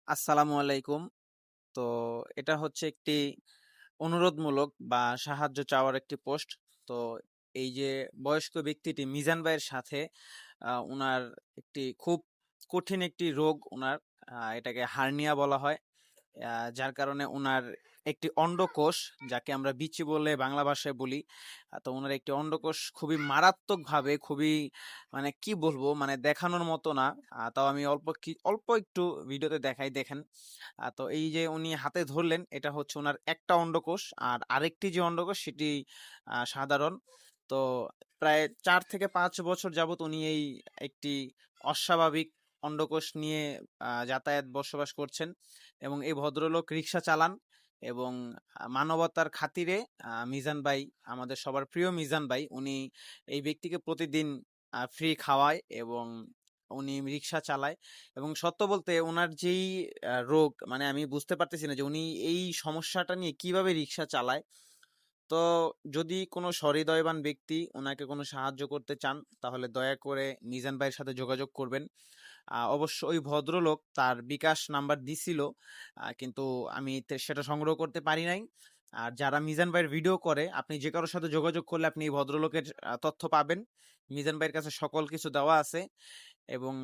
আসসালামু আলাইকুম। তো এটা হচ্ছে একটি অনুরোধমূলক বা সাহায্য চাওয়ার একটি পোস্ট। তো এই যে বয়স্ক ব্যক্তিটি মিজান ভাইয়ের সাথে উনার একটি খুব কঠিন একটি রোগ উনার এটাকে হার্নিয়া বলা হয়। যার কারণে উনার একটি অন্ডকোষ যাকে আমরা বিচি বলে বাংলা ভাষায় বলি। তো উনার একটি অন্ডকোষ খুবই মারাত্মকভাবে খুবই মানে কি বলবো মানে দেখানোর মতো না। তাও আমি অল্প একটু ভিডিওতে দেখাই দেখেন। তো এই যে উনি হাতে ধরলেন এটা হচ্ছে উনার একটা অন্ডকোষ আর আরেকটি যে অন্ডকোষ সেটি সাধারণ। তো প্রায় ৪ থেকে ৫ বছর যাবত উনি এই একটি অস্বাভাবিক অন্ডকোষ নিয়ে যাতায়াত বসবাস করছেন এবং এই ভদ্রলোক রিক্সা চালান এবং মানবতার খাতিরে মিজান ভাই আমাদের সবার প্রিয় মিজান ভাই উনি এই ব্যক্তিকে প্রতিদিন ফ্রি খাওয়ায় এবং উনি রিক্সা চালায় এবং সত্য বলতে ওনার যেই রোগ মানে আমি বুঝতে পারতেছি না যে উনি এই সমস্যাটা নিয়ে কিভাবে রিক্সা চালায়। তো যদি কোনো সহৃদয়বান ব্যক্তি ওনাকে কোনো সাহায্য করতে চান তাহলে দয়া করে মিজান ভাইয়ের সাথে যোগাযোগ করবেন। অবশ্য ওই ভদ্রলোক তার বিকাশ নাম্বার দিছিল, কিন্তু আমি সেটা সংগ্রহ করতে পারি নাই। আর যারা মিজান ভাইয়ের ভিডিও করে আপনি যে কারোর সাথে যোগাযোগ করলে আপনি এই ভদ্রলোকের তথ্য পাবেন। মিজান ভাইয়ের কাছে সকল কিছু দেওয়া আছে এবং